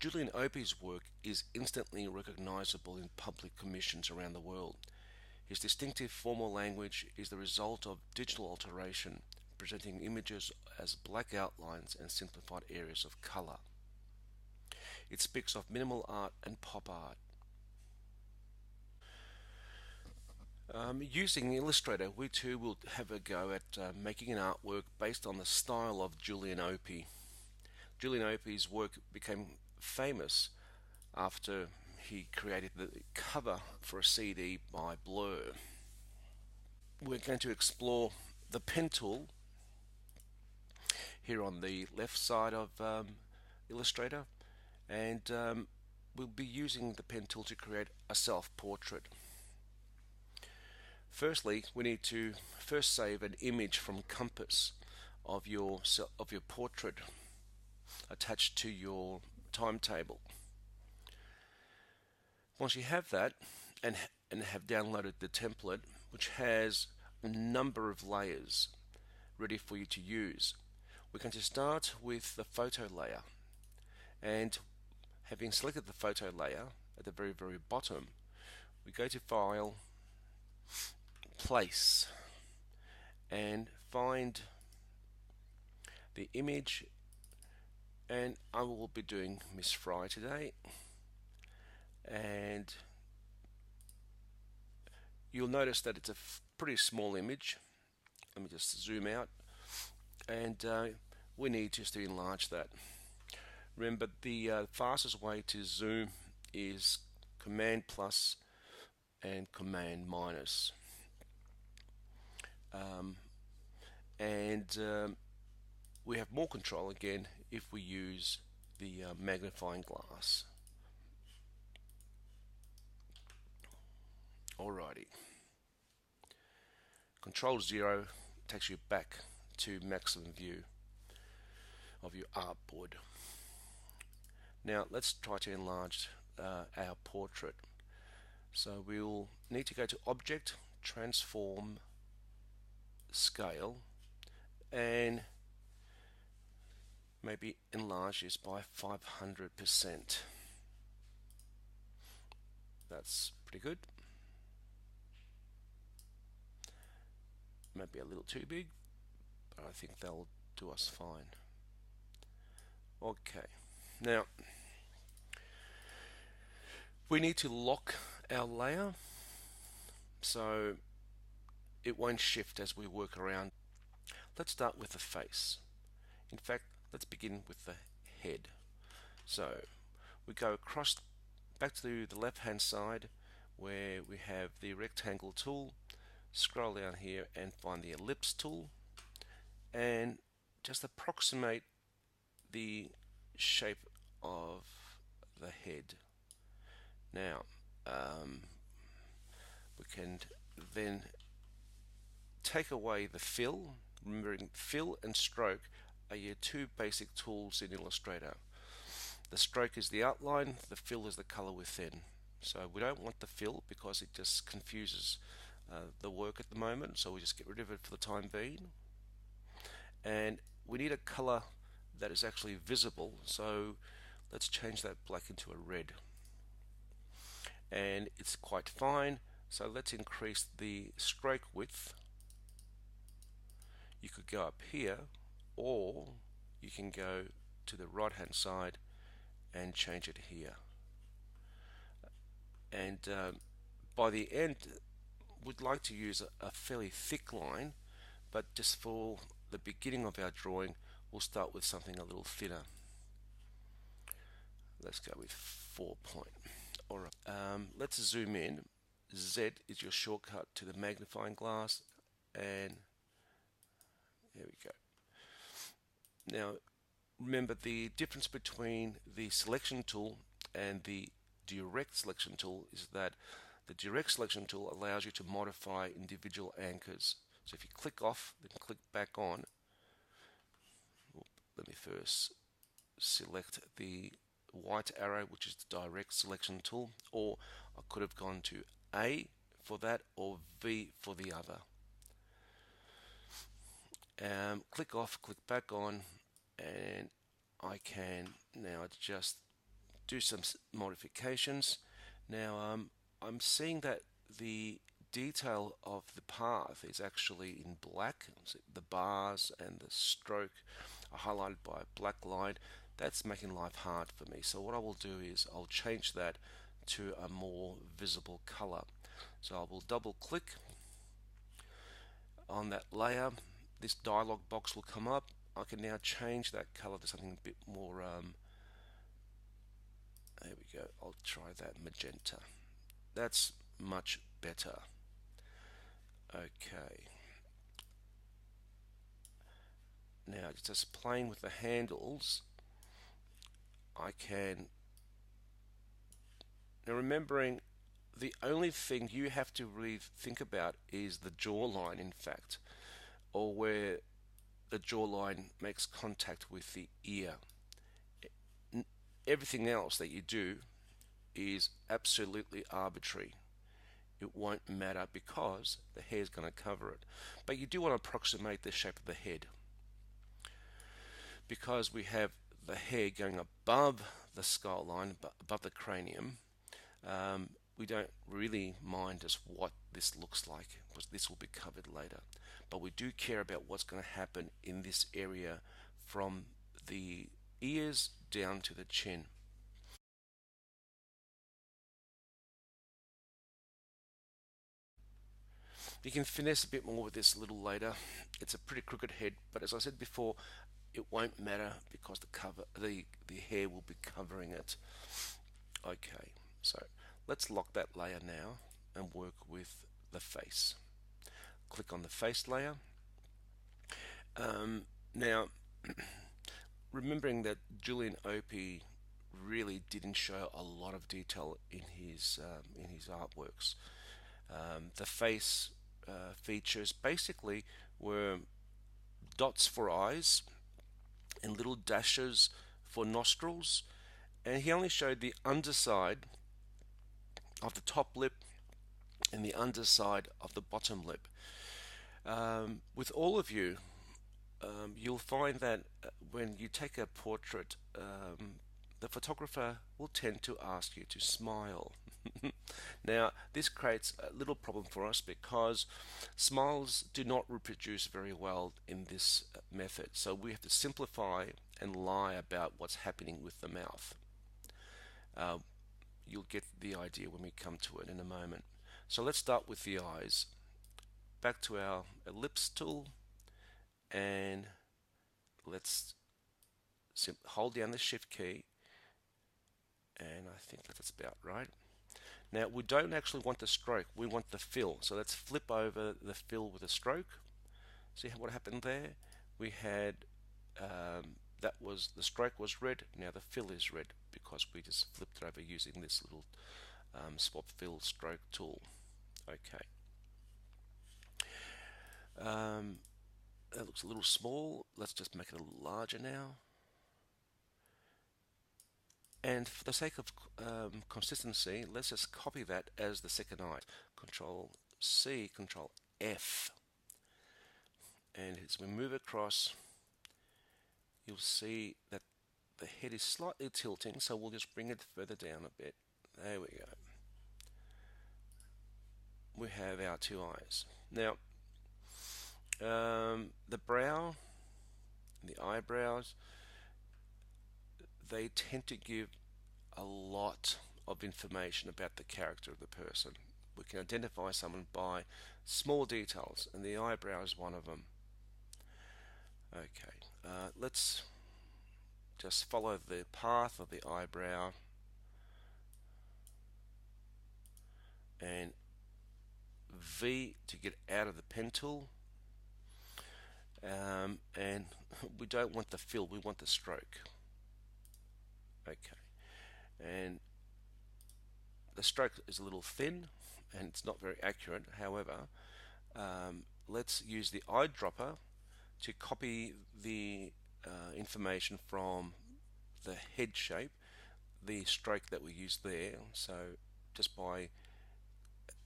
Julian Opie's work is instantly recognizable in public commissions around the world. His distinctive formal language is the result of digital alteration, presenting images as black outlines and simplified areas of color. It speaks of minimal art and pop art. Using Illustrator, we too will have a go at making an artwork based on the style of Julian Opie. Julian Opie's work became famous after he created the cover for a CD by Blur. We're going to explore the pen tool here on the left side of Illustrator, and we'll be using the pen tool to create a self-portrait. Firstly, we need to first save an image from Compass of your portrait attached to your timetable. Once you have that and have downloaded the template, which has a number of layers ready for you to use, we're going to start with the photo layer, and having selected the photo layer at the very bottom, we go to File, Place, and find the image, and I will be doing Miss Fry today, and you'll notice that it's a pretty small image. Let me just zoom out, and we need just to enlarge that. Remember, the fastest way to zoom is Command plus and Command minus. We have more control again if we use the magnifying glass. Alrighty. Control 0 takes you back to maximum view of your artboard. Now let's try to enlarge our portrait. So we'll need to go to Object, Transform, Scale, and maybe enlarge this by 500%. That's pretty good. Maybe a little too big, but I think they'll do us fine. Okay, now we need to lock our layer so it won't shift as we work around. Let's start with the face. In fact, let's begin with the head. So we go across back to the left hand side where we have the rectangle tool, scroll down here and find the ellipse tool, and just approximate the shape of the head. Now we can then take away the fill. Remembering, fill and stroke are your two basic tools in Illustrator. The stroke is the outline, the fill is the color within. So we don't want the fill because it just confuses the work at the moment, so we just get rid of it for the time being. And we need a color that is actually visible, so let's change that black into a red. And it's quite fine, so let's increase the stroke width. You could go up here, or you can go to the right hand side and change it here. And by the end, we'd like to use a fairly thick line, but just for the beginning of our drawing, we'll start with something a little thinner. Let's go with 4 point. Alright, let's zoom in. Z is your shortcut to the magnifying glass, and there we go. Now remember, the difference between the selection tool and the direct selection tool is that the direct selection tool allows you to modify individual anchors. So if you click off, then click back on. Let me first select the white arrow, which is the direct selection tool, or I could have gone to A for that or V for the other. Click off, click back on, and I can now just do some modifications. Now I'm seeing that the detail of the path is actually in black. So the bars and the stroke are highlighted by a black line. That's making life hard for me. So what I will do is I'll change that to a more visible color. So I will double click on that layer. This dialog box will come up. I can now change that color to something a bit more, there we go, I'll try that magenta. That's much better. Okay. Now just playing with the handles, I can, now remembering the only thing you have to really think about is the jawline, in fact, or where the jawline makes contact with the ear. Everything else that you do is absolutely arbitrary. It won't matter because the hair is going to cover it. But you do want to approximate the shape of the head, because we have the hair going above the skull line, above the cranium. We don't really mind just what this looks like, because this will be covered later. But we do care about what's going to happen in this area from the ears down to the chin. You can finesse a bit more with this a little later. It's a pretty crooked head, but as I said before, it won't matter because the hair will be covering it. Okay, so let's lock that layer now and work with the face. Click on the face layer. Now, remembering that J Opie really didn't show a lot of detail in his artworks. The face features basically were dots for eyes and little dashes for nostrils, and he only showed the underside of the top lip and the underside of the bottom lip. With all of you, you'll find that when you take a portrait, the photographer will tend to ask you to smile. Now, this creates a little problem for us because smiles do not reproduce very well in this method. So we have to simplify and lie about what's happening with the mouth. You'll get the idea when we come to it in a moment. So let's start with the eyes. Back to our ellipse tool, and let's hold down the shift key, and I think that's about right. Now we don't actually want the stroke, we want the fill. So let's flip over the fill with a stroke. See what happened there? We had the stroke was red, now the fill is red because we just flipped it over using this little swap fill stroke tool. Okay. That looks a little small. Let's just make it a little larger now. And for the sake of consistency, let's just copy that as the second eye. Control C, Control F. And as we move across, you'll see that the head is slightly tilting, so we'll just bring it further down a bit. There we go. We have our two eyes. Now, the brow, the eyebrows, they tend to give a lot of information about the character of the person. We can identify someone by small details, and the eyebrow is one of them. Okay, let's just follow the path of the eyebrow and V to get out of the pen tool. And we don't want the fill, we want the stroke. Okay, and the stroke is a little thin and it's not very accurate. However, let's use the eyedropper to copy the information from the head shape, the stroke that we used there. So just by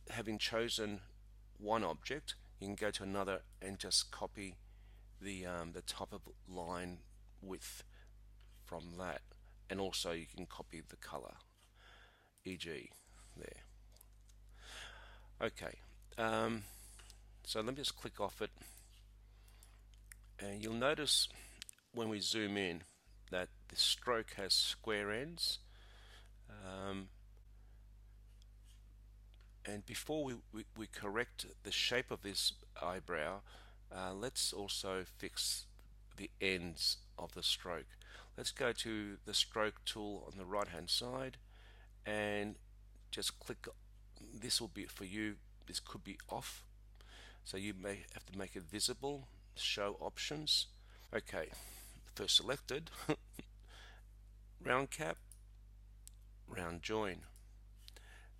having chosen one object, you can go to another and just copy the type of line width from that. and also you can copy the color, e.g. there. Okay, so let me just click off it, and you'll notice when we zoom in that the stroke has square ends. And before we correct the shape of this eyebrow, let's also fix the ends of the stroke. Let's go to the stroke tool on the right hand side and just click. This will be for you, this could be off, so you may have to make it visible. Show options. Okay, first selected, round cap, round join,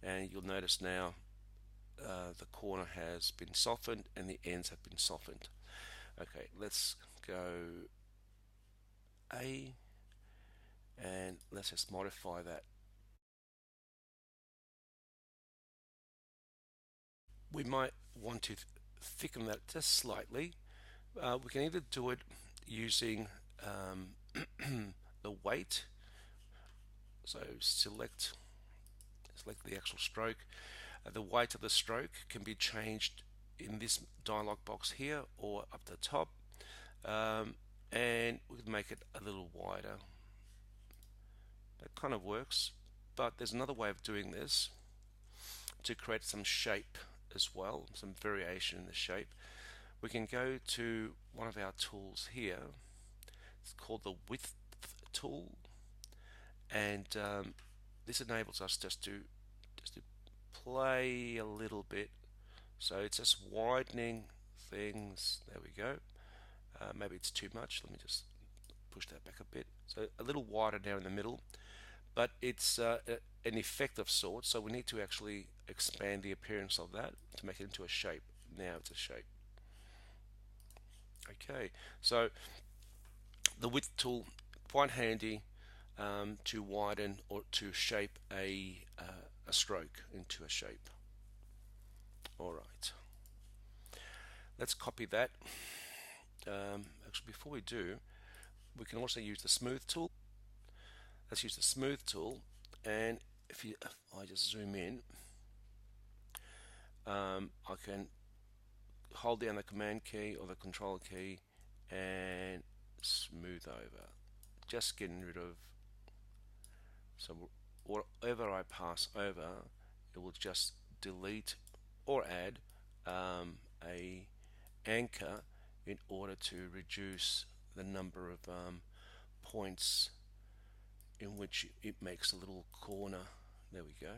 and you'll notice now the corner has been softened and the ends have been softened. Okay, let's go A, and let's just modify that. We might want to thicken that just slightly. We can either do it using the weight. So select the actual stroke. The weight of the stroke can be changed in this dialog box here or up the top, and we can make it a little wider. That kind of works, but there's another way of doing this to create some shape as well, some variation in the shape. We can go to one of our tools here. It's called the width tool, and this enables us just to play a little bit. So it's just widening things. There we go. Maybe it's too much. Let me just push that back a bit. So a little wider now in the middle, but it's an effect of sorts. So we need to actually expand the appearance of that to make it into a shape. Now it's a shape. Okay, so the width tool, quite handy to widen or to shape a stroke into a shape. All right, let's copy that. Actually, before we do, we can also use the smooth tool. Let's use the smooth tool, and if I just zoom in, I can hold down the command key or the control key and smooth over, just getting rid of, so whatever I pass over, it will just delete or add a anchor in order to reduce the number of points in which it makes a little corner. There we go.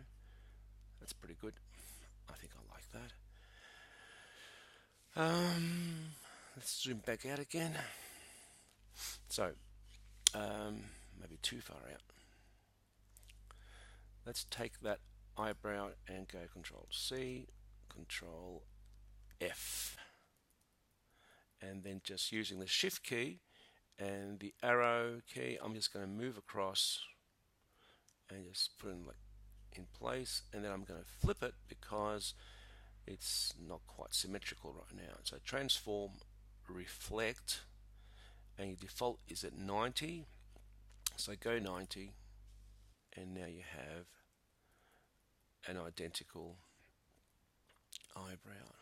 That's pretty good. I think I like that. Let's zoom back out again. So maybe too far out. Let's take that eyebrow and go Control C, Control F, and then just using the Shift key and the arrow key, I'm just going to move across and just put it in place, and then I'm going to flip it because it's not quite symmetrical right now. So transform, reflect, and your default is at 90, so go 90, and now you have an identical eyebrow.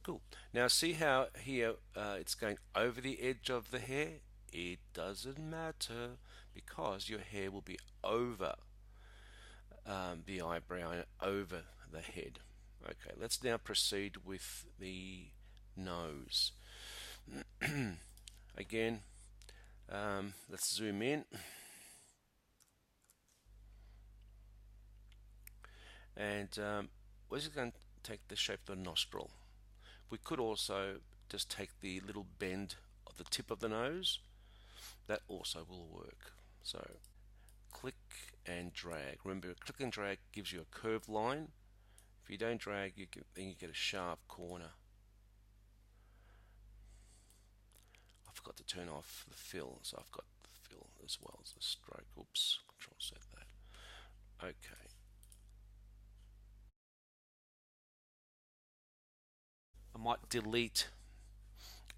Cool. Now see how here it's going over the edge of the hair? It doesn't matter because your hair will be over the eyebrow and over the head. Okay, let's now proceed with the nose. Again, let's zoom in. And we're just going to take the shape of the nostril. We could also just take the little bend of the tip of the nose. That also will work. So click and drag. Remember, click and drag gives you a curved line. If you don't drag, then you get a sharp corner. I forgot to turn off the fill, so I've got the fill as well as the stroke. Oops, Control set that. Okay. I might delete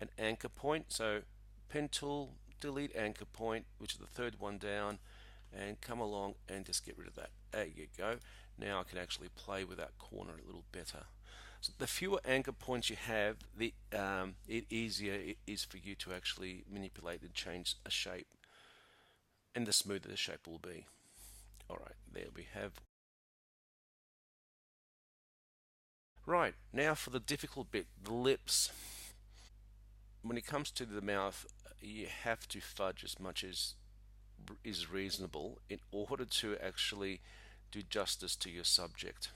an anchor point. So pen tool, delete anchor point, which is the third one down, and come along and just get rid of that. There you go. Now I can actually play with that corner a little better. So the fewer anchor points you have, the easier it is for you to actually manipulate and change a shape, and the smoother the shape will be. Alright, there we have. Right, now for the difficult bit, the lips. When it comes to the mouth, you have to fudge as much as is reasonable in order to actually do justice to your subject.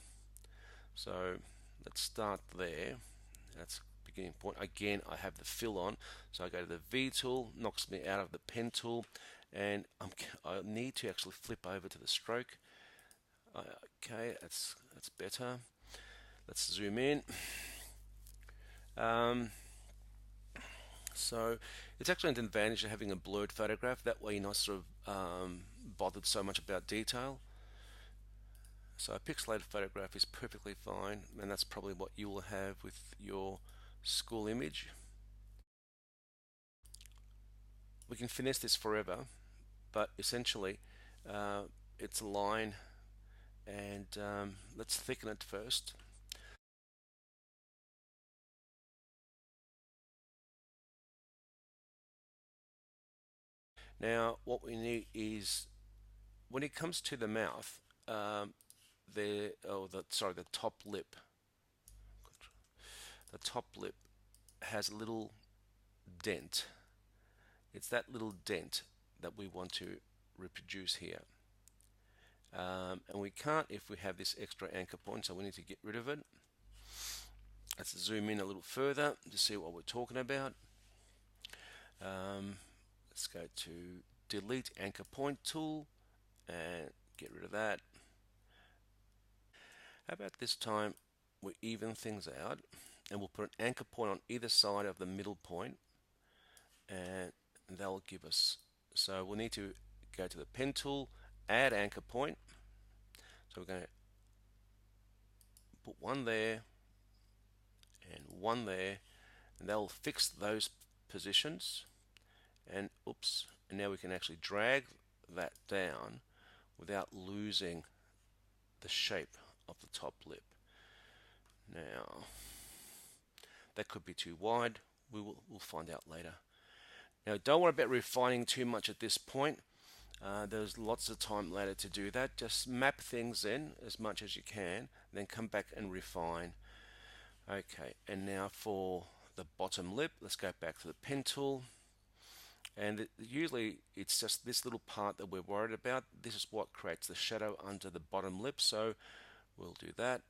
So let's start there. That's the beginning point. Again, I have the fill on, so I go to the V tool, knocks me out of the pen tool, and I need to actually flip over to the stroke. Okay, that's better. Let's zoom in. So it's actually an advantage of having a blurred photograph. That way you're not sort of bothered so much about detail. So a pixelated photograph is perfectly fine, and that's probably what you will have with your school image. We can finesse this forever, but essentially it's a line, and let's thicken it first. Now what we need is, when it comes to the mouth, the top lip. The top lip has a little dent. It's that little dent that we want to reproduce here. And we can't if we have this extra anchor point, so we need to get rid of it. Let's zoom in a little further to see what we're talking about. Let's go to delete anchor point tool and get rid of that. How about this time we even things out, and we'll put an anchor point on either side of the middle point, and that'll give us, so we'll need to go to the pen tool, add anchor point. So we're going to put one there and one there, and they'll fix those positions. And oops, and now we can actually drag that down without losing the shape of the top lip. Now that could be too wide. We'll find out later. Now don't worry about refining too much at this point. There's lots of time later to do that. Just map things in as much as you can, then come back and refine. Okay, and now for the bottom lip, let's go back to the pen tool. And usually it's just this little part that we're worried about. This is what creates the shadow under the bottom lip, so we'll do that.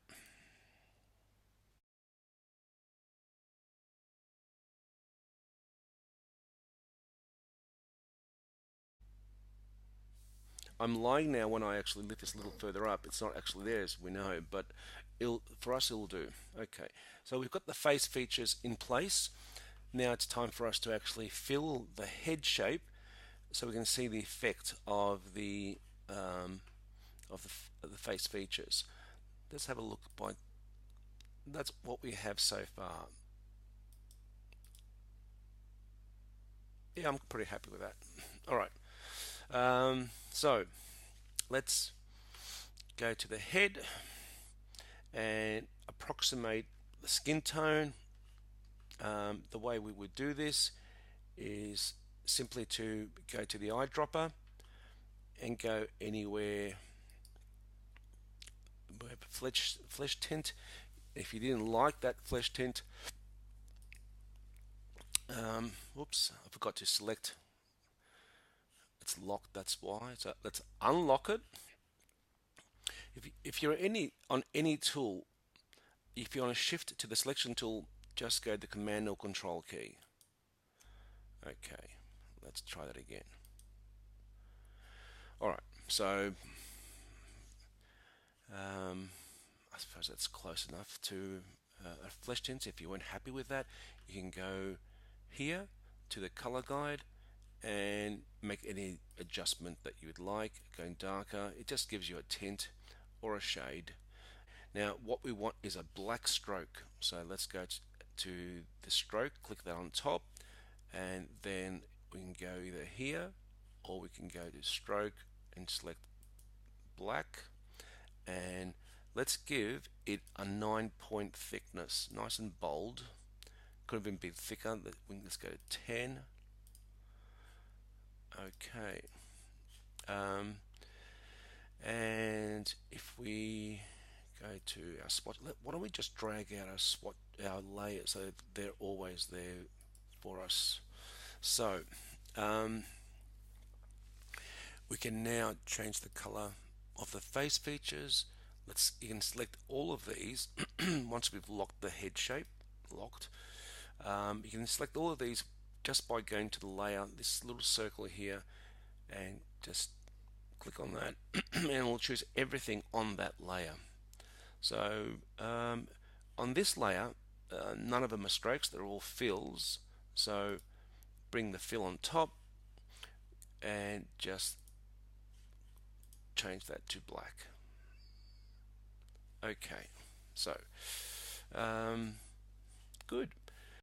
I'm lying now when I actually lift this a little further up. It's not actually there, as we know, but for us it'll do. Okay, so we've got the face features in place. Now it's time for us to actually fill the head shape, so we can see the effect of the face features. Let's have a look. That's what we have so far. Yeah, I'm pretty happy with that. All right. So let's go to the head and approximate the skin tone. The way we would do this is simply to go to the eyedropper and go anywhere. We have a flesh tint. If you didn't like that flesh tint, whoops, I forgot to select. It's locked, that's why. So let's unlock it. If you're on any tool, if you want to shift to the selection tool, just go to the Command or Control key. Okay, let's try that again. Alright, so I suppose that's close enough to a flesh tint. If you weren't happy with that, you can go here to the color guide and make any adjustment that you would like. Going darker, it just gives you a tint or a shade. Now what we want is a black stroke, so let's go to the stroke, click that on top, and then we can go either here, or we can go to stroke and select black, and let's give it a 9-point thickness, nice and bold. Could have been a bit thicker. Let's go to 10. Okay. And if we go to our spot, why don't we just drag out our layers so they're always there for us. So we can now change the color of the face features. You can select all of these once we've locked the head shape. You can select all of these just by going to the layer, this little circle here, and just click on that and we'll choose everything on that layer. So on this layer, none of them are strokes, they're all fills. So bring the fill on top and just change that to black. Okay, so good.